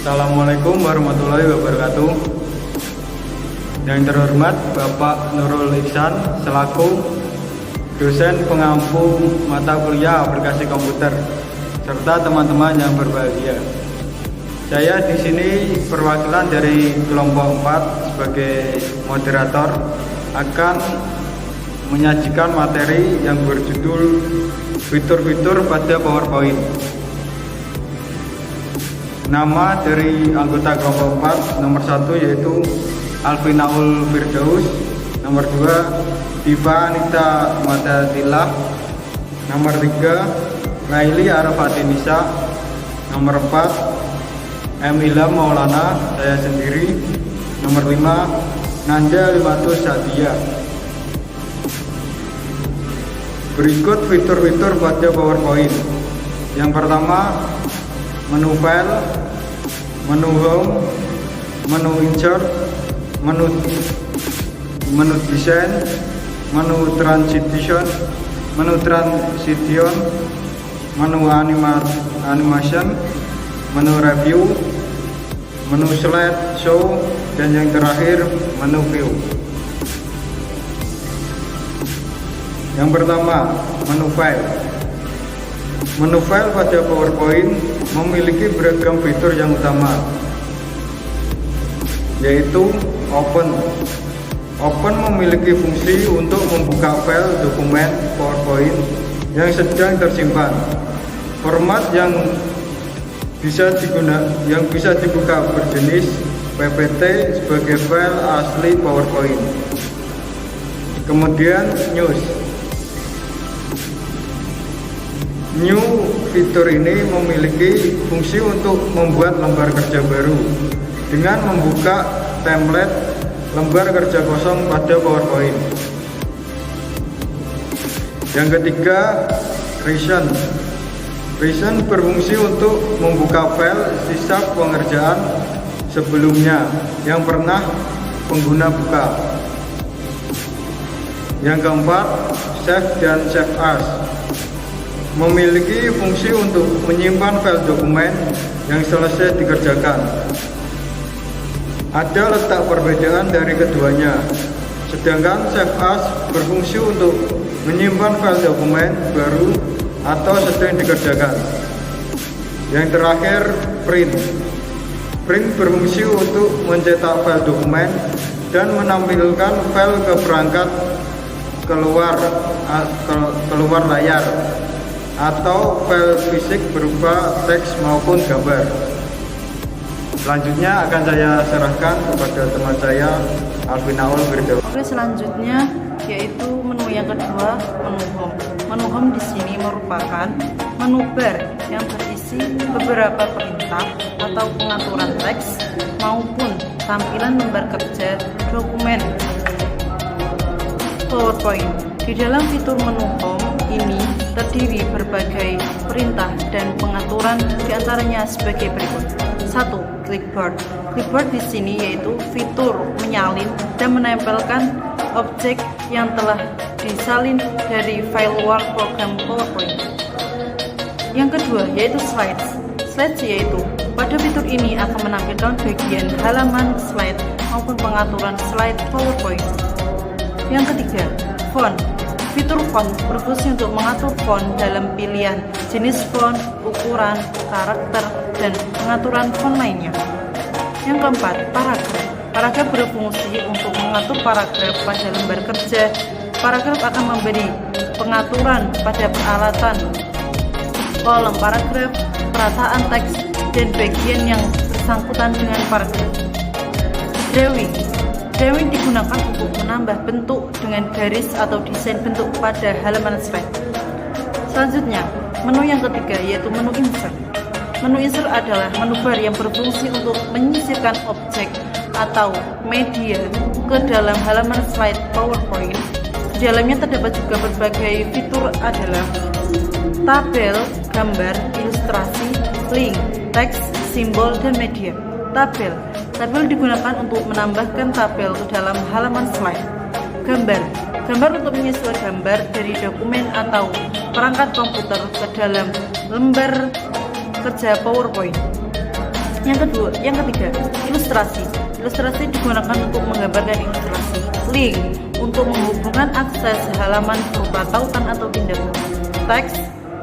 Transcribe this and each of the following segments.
Assalamualaikum warahmatullahi wabarakatuh. Yang terhormat Bapak Nurul Ihsan selaku dosen pengampu mata kuliah aplikasi komputer serta teman-teman yang berbahagia. Saya di sini perwakilan dari kelompok 4 sebagai moderator akan menyajikan materi yang berjudul fitur-fitur pada PowerPoint. Nama dari anggota kelompok 4 nomor 1 yaitu Alvinaul Firdaus, nomor 2 Diva Anita Madatilah, nomor 3 Laili Arafatinisa, nomor 4 Ilham Maulana, saya sendiri, nomor 5 Nanda Limatus Sadia. Berikut fitur-fitur pada PowerPoint. Yang pertama, menu file, menu home, menu insert, menu desain, menu transition, menu animation, menu review, menu slide show, dan yang terakhir menu view. Yang pertama, menu file. Menu file pada PowerPoint memiliki beragam fitur yang utama, yaitu Open. Open memiliki fungsi untuk membuka file dokumen PowerPoint yang sedang tersimpan. Format yang bisa dibuka berjenis PPT sebagai file asli PowerPoint. Kemudian New fitur ini memiliki fungsi untuk membuat lembar kerja baru dengan membuka template lembar kerja kosong pada PowerPoint. Yang ketiga, Recent. Recent berfungsi untuk membuka file sisa pengerjaan sebelumnya yang pernah pengguna buka. Yang keempat, Save dan Save As. Memiliki fungsi untuk menyimpan file dokumen yang selesai dikerjakan. Ada letak perbedaan dari keduanya, sedangkan Save As berfungsi untuk menyimpan file dokumen baru atau sedang dikerjakan. Yang terakhir, Print. Print berfungsi untuk mencetak file dokumen dan menampilkan file ke perangkat keluar layar, atau file fisik berupa teks maupun gambar. Selanjutnya akan saya serahkan kepada teman saya Alvinaul Firdaus. Oke, selanjutnya yaitu menu yang kedua, menu home. Menu home di sini merupakan menu bar yang berisi beberapa perintah atau pengaturan teks maupun tampilan lembar kerja dokumen PowerPoint. Di dalam fitur menu home ini terdiri berbagai perintah dan pengaturan, diantaranya sebagai berikut. 1. Clipboard. Clipboard di sini yaitu fitur menyalin dan menempelkan objek yang telah disalin dari file luar program PowerPoint. Yang kedua yaitu Slides. Slides yaitu pada fitur ini akan menampilkan bagian halaman slide maupun pengaturan slide PowerPoint. Yang ketiga, Font. Fitur font berfungsi untuk mengatur font dalam pilihan jenis font, ukuran, karakter, dan pengaturan font lainnya. Yang keempat, paragraf. Paragraf berfungsi untuk mengatur paragraf pada lembar kerja. Paragraf akan memberi pengaturan pada peralatan, kolom paragraf, perataan teks, dan bagian yang bersangkutan dengan paragraf. Drawing. Drawing digunakan untuk menambah bentuk dengan garis atau desain bentuk pada halaman slide. Selanjutnya, menu yang ketiga yaitu menu insert. Menu insert adalah menu bar yang berfungsi untuk menyisipkan objek atau media ke dalam halaman slide PowerPoint. Di dalamnya terdapat juga berbagai fitur adalah tabel, gambar, ilustrasi, link, teks, simbol, dan media. Tabel. Tabel digunakan untuk menambahkan tabel ke dalam halaman slide. Gambar. Gambar untuk menyisipkan gambar dari dokumen atau perangkat komputer ke dalam lembar kerja PowerPoint. Yang ketiga, ilustrasi. Ilustrasi digunakan untuk menggambarkan ilustrasi. Link untuk menghubungkan akses halaman berupa tautan atau tindakan. Teks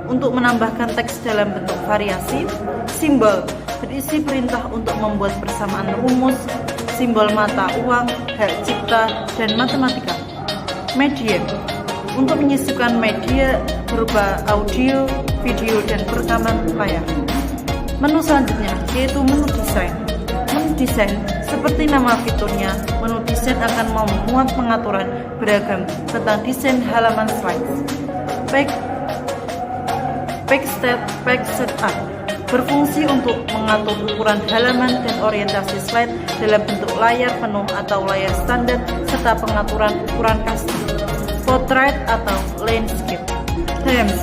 untuk menambahkan teks dalam bentuk variasi. Simbol berisi perintah untuk membuat persamaan rumus, simbol mata uang, hak cipta, dan matematika. Media untuk menyisipkan media berupa audio, video, dan perekaman layar. Menu selanjutnya yaitu menu desain. Menu desain seperti nama fiturnya, menu desain akan memuat pengaturan beragam tentang desain halaman slides. Page setup berfungsi untuk mengatur ukuran halaman dan orientasi slide dalam bentuk layar penuh atau layar standar serta pengaturan ukuran custom. Portrait atau landscape. Themes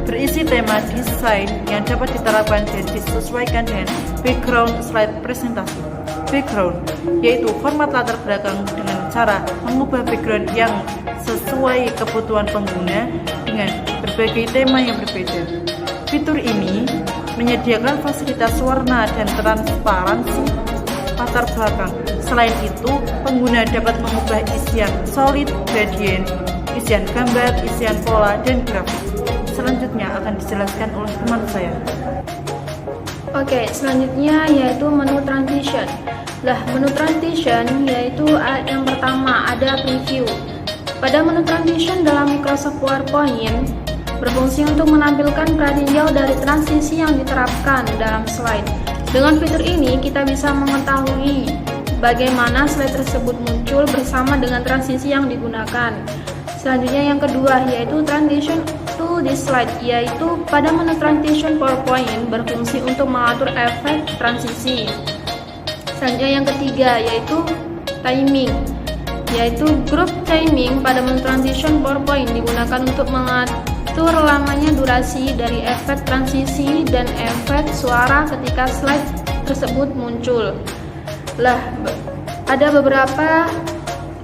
berisi tema desain yang dapat diterapkan dan disesuaikan dengan background slide presentasi. Background yaitu format latar belakang dengan cara mengubah background yang sesuai kebutuhan pengguna dengan berbagai tema yang berbeda. Fitur ini menyediakan fasilitas warna dan transparansi latar belakang. Selain itu, pengguna dapat mengubah isian solid, gradient, isian gambar, isian pola, dan grafik. Selanjutnya akan dijelaskan oleh teman saya. Oke, selanjutnya yaitu menu transition. Menu transition yaitu yang pertama ada preview. Pada menu transition dalam Microsoft PowerPoint berfungsi untuk menampilkan pratinjau dari transisi yang diterapkan dalam slide. Dengan fitur ini, kita bisa mengetahui bagaimana slide tersebut muncul bersama dengan transisi yang digunakan. Selanjutnya yang kedua yaitu transition to this slide, yaitu pada menu transition PowerPoint berfungsi untuk mengatur efek transisi. Selanjutnya yang ketiga yaitu timing, yaitu group timing pada menu transition PowerPoint digunakan untuk mengatur lamanya durasi dari efek transisi dan efek suara ketika slide tersebut muncul. Ada beberapa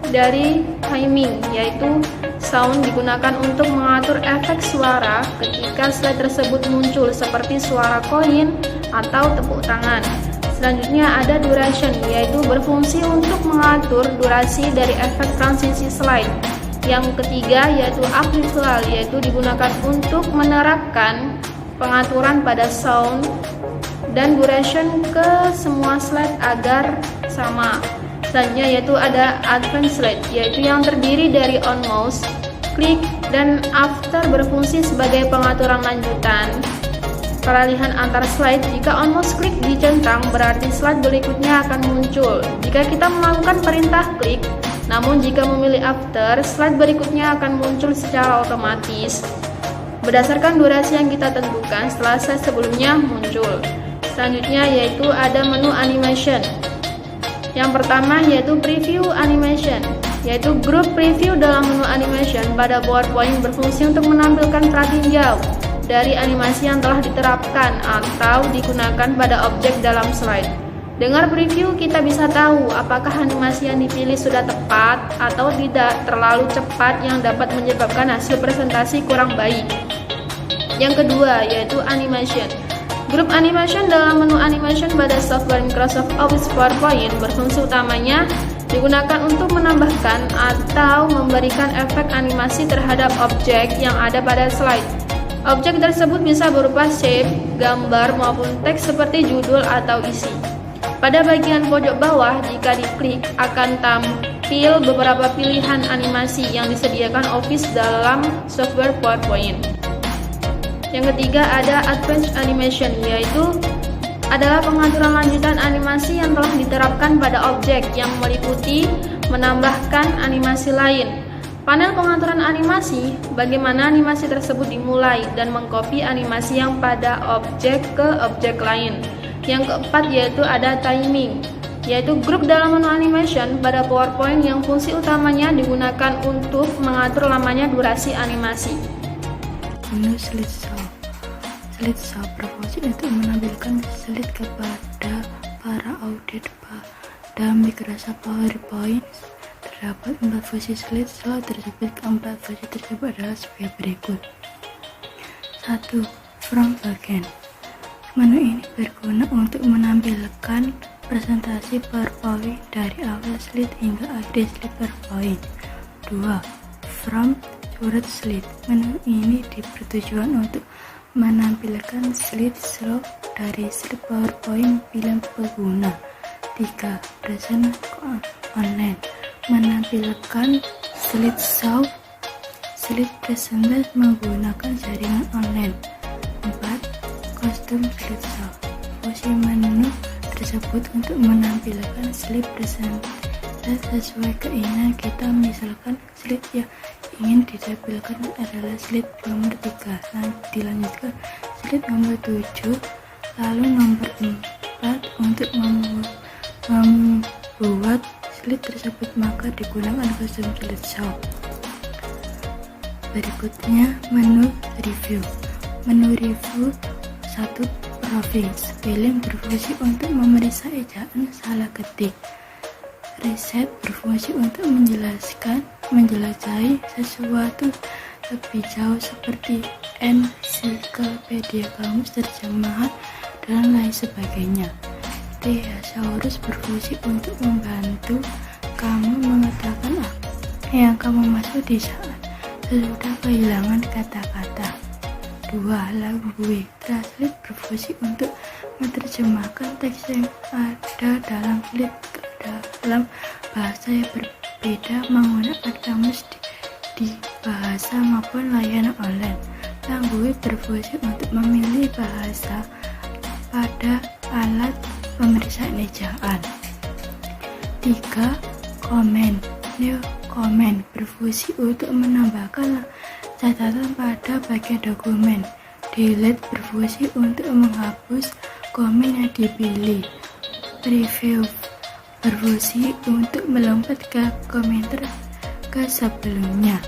dari timing, yaitu sound digunakan untuk mengatur efek suara ketika slide tersebut muncul seperti suara koin atau tepuk tangan. Selanjutnya ada duration, yaitu berfungsi untuk mengatur durasi dari efek transisi slide. Yang ketiga yaitu visual, yaitu digunakan untuk menerapkan pengaturan pada sound dan duration ke semua slide agar sama. Selanjutnya yaitu ada advanced slide, yaitu yang terdiri dari on mouse, klik, dan after berfungsi sebagai pengaturan lanjutan peralihan antar slide. Jika on mouse klik dicentang, berarti slide berikutnya akan muncul. Jika kita melakukan perintah klik, namun jika memilih after, slide berikutnya akan muncul secara otomatis berdasarkan durasi yang kita tentukan setelah slide sebelumnya muncul. Selanjutnya yaitu ada menu animation. Yang pertama yaitu preview animation, yaitu grup preview dalam menu animation pada PowerPoint berfungsi untuk menampilkan pratinjau dari animasi yang telah diterapkan atau digunakan pada objek dalam slide. Dengan preview kita bisa tahu apakah animasi yang dipilih sudah tepat atau tidak terlalu cepat yang dapat menyebabkan hasil presentasi kurang baik. Yang kedua yaitu animation. Grup animation dalam menu animation pada software Microsoft Office PowerPoint berfungsi utamanya digunakan untuk menambahkan atau memberikan efek animasi terhadap objek yang ada pada slide. Objek tersebut bisa berupa shape, gambar, maupun teks seperti judul atau isi. Pada bagian pojok bawah, jika diklik akan tampil beberapa pilihan animasi yang disediakan Office dalam software PowerPoint. Yang ketiga ada Advanced Animation, yaitu adalah pengaturan lanjutan animasi yang telah diterapkan pada objek yang meliputi menambahkan animasi lain. Panel pengaturan animasi, bagaimana animasi tersebut dimulai dan mengcopy animasi yang pada objek ke objek lain. Yang keempat yaitu ada timing, yaitu grup dalam menu animation pada PowerPoint yang fungsi utamanya digunakan untuk mengatur lamanya durasi animasi. Menu slideshow. Slideshow berfungsi untuk menampilkan slide kepada para audit pada Microsoft PowerPoint. Terdapat 4 versi slideshow tersebut. Keempat versi tersebut adalah sebagai berikut. 1. From backend. Menu ini berguna untuk menampilkan presentasi PowerPoint dari awal slide hingga akhir slide PowerPoint. 2. From to slide. Menu ini bertujuan untuk menampilkan slide dari slide PowerPoint pilihan pengguna. 3. Present online. Menampilkan slideshow slide presentasi menggunakan jaringan online. 4. Custom slideshow. Fungsi menu tersebut untuk menampilkan slide presentasi sesuai keinginan kita. Misalkan slide yang ingin ditampilkan adalah slide nomor 3, dilanjutkan slide nomor 7, lalu nomor 4. Untuk membuat slide tersebut maka digunakan custom slideshow. Berikutnya menu review. Menu review 1. Province. Spelling berfungsi untuk memeriksa ejaan salah ketik. Reset berfungsi untuk menjelajahi sesuatu lebih jauh seperti ensiklopedia, kamus, terjemahan, dan lain sebagainya. Thesaurus berfungsi untuk membantu kamu mengatakan apa yang kamu maksud di saat sesudah kehilangan kata-kata. 2. Language Translate berfungsi untuk menerjemahkan teks yang ada dalam slide dalam bahasa yang berbeda menggunakan kamus di bahasa maupun layanan online. Language berfungsi untuk memilih bahasa pada alat pemeriksaan ejaan. 3. Comment. New comment berfungsi untuk menambahkan catatan pada bagian dokumen. Delete berfungsi untuk menghapus komen yang dipilih. Preview berfungsi untuk melompat ke komentar ke sebelumnya.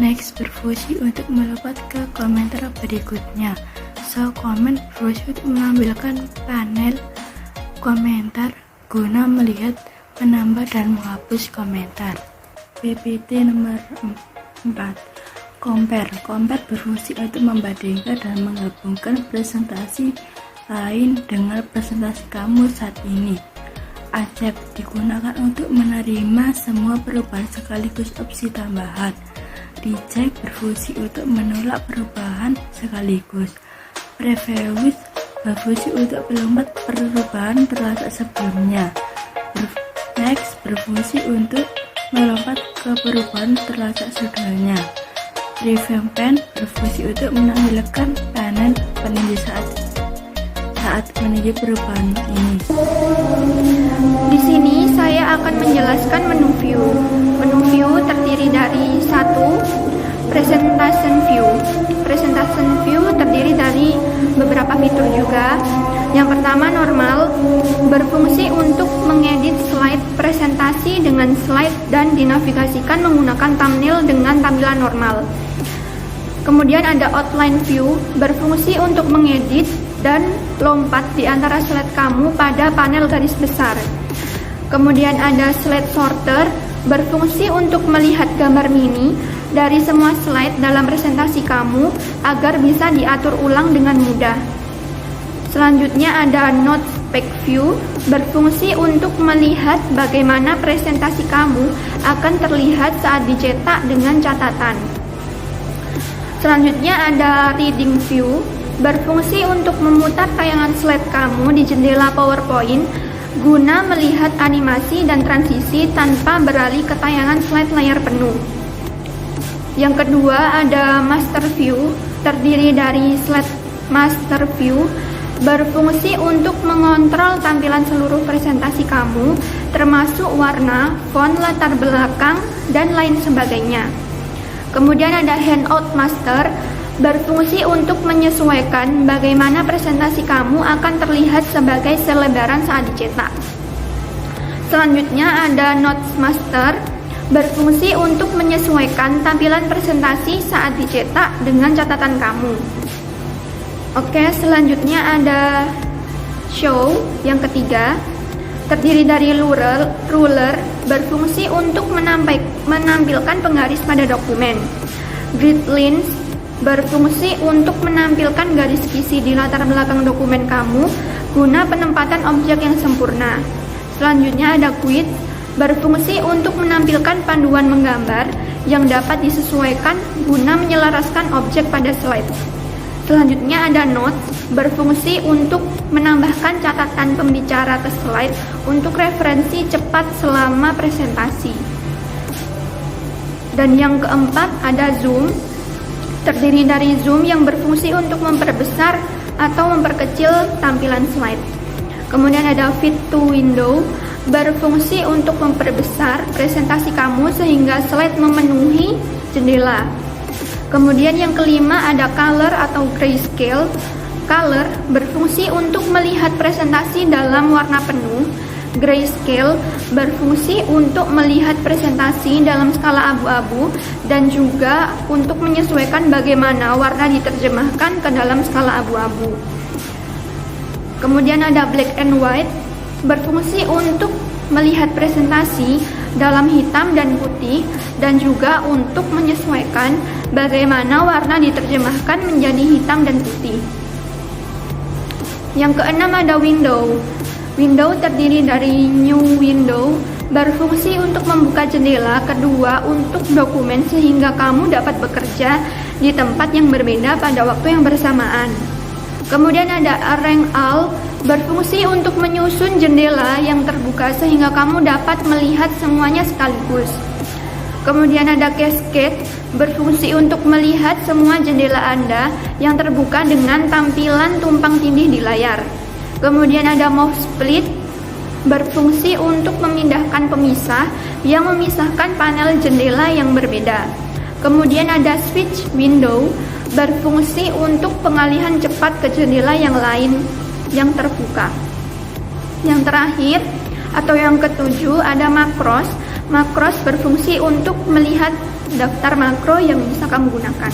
Next berfungsi untuk melompat ke komentar berikutnya. Show comment berfungsi untuk menampilkan panel komentar guna melihat, menambah, dan menghapus komentar. PPT nomor 4. Compare. Compare berfungsi untuk membandingkan dan menggabungkan presentasi lain dengan presentasi kamu saat ini. Accept digunakan untuk menerima semua perubahan sekaligus opsi tambahan. Reject berfungsi untuk menolak perubahan sekaligus. Preview berfungsi untuk melompat perubahan terletak sebelumnya. Next berfungsi untuk melompat ke perubahan terletak sudahnya. Review pen berfungsi untuk menampilkan panel peninju saat menuju perubahan ini. Di sini saya akan menjelaskan menu view. Menu view terdiri dari 1. Presentation view. Presentation view terdiri dari beberapa fitur juga. Yang pertama, normal, berfungsi untuk mengedit slide presentasi dengan slide dan dinavigasikan menggunakan thumbnail dengan tampilan normal. Kemudian ada outline view, berfungsi untuk mengedit dan lompat di antara slide kamu pada panel garis besar. Kemudian ada slide sorter, berfungsi untuk melihat gambar mini dari semua slide dalam presentasi kamu agar bisa diatur ulang dengan mudah. Selanjutnya ada note spec view, berfungsi untuk melihat bagaimana presentasi kamu akan terlihat saat dicetak dengan catatan. Selanjutnya ada reading view, berfungsi untuk memutar tayangan slide kamu di jendela PowerPoint guna melihat animasi dan transisi tanpa beralih ke tayangan slide layar penuh. Yang kedua ada master view, terdiri dari slide master view, berfungsi untuk mengontrol tampilan seluruh presentasi kamu, termasuk warna, font, latar belakang, dan lain sebagainya. Kemudian ada handout master, berfungsi untuk menyesuaikan bagaimana presentasi kamu akan terlihat sebagai selebaran saat dicetak. Selanjutnya ada notes master, berfungsi untuk menyesuaikan tampilan presentasi saat dicetak dengan catatan kamu. Oke, selanjutnya ada show yang ketiga, terdiri dari ruler, berfungsi untuk menampilkan penggaris pada dokumen. Grid lines berfungsi untuk menampilkan garis kisi di latar belakang dokumen kamu guna penempatan objek yang sempurna. Selanjutnya ada quiz, berfungsi untuk menampilkan panduan menggambar yang dapat disesuaikan guna menyelaraskan objek pada slide. Selanjutnya ada notes, berfungsi untuk menambahkan catatan pembicara ke slide untuk referensi cepat selama presentasi. Dan yang keempat ada zoom, terdiri dari zoom yang berfungsi untuk memperbesar atau memperkecil tampilan slide. Kemudian ada fit to window, berfungsi untuk memperbesar presentasi kamu sehingga slide memenuhi jendela. Kemudian yang kelima ada color atau grayscale. Color berfungsi untuk melihat presentasi dalam warna penuh. Grayscale berfungsi untuk melihat presentasi dalam skala abu-abu dan juga untuk menyesuaikan bagaimana warna diterjemahkan ke dalam skala abu-abu. Kemudian ada black and white, berfungsi untuk melihat presentasi dalam hitam dan putih dan juga untuk menyesuaikan bagaimana warna diterjemahkan menjadi hitam dan putih. Yang keenam ada window. Window terdiri dari new window, berfungsi untuk membuka jendela kedua untuk dokumen sehingga kamu dapat bekerja di tempat yang berbeda pada waktu yang bersamaan. Kemudian ada arrange all, berfungsi untuk menyusun jendela yang terbuka sehingga kamu dapat melihat semuanya sekaligus. Kemudian ada cascade, berfungsi untuk melihat semua jendela Anda yang terbuka dengan tampilan tumpang tindih di layar. Kemudian ada move split, berfungsi untuk memindahkan pemisah yang memisahkan panel jendela yang berbeda. Kemudian ada switch window, berfungsi untuk pengalihan cepat ke jendela yang lain yang terbuka. Yang terakhir atau yang ketujuh ada macros. Macros berfungsi untuk melihat daftar makro yang bisa kamu gunakan.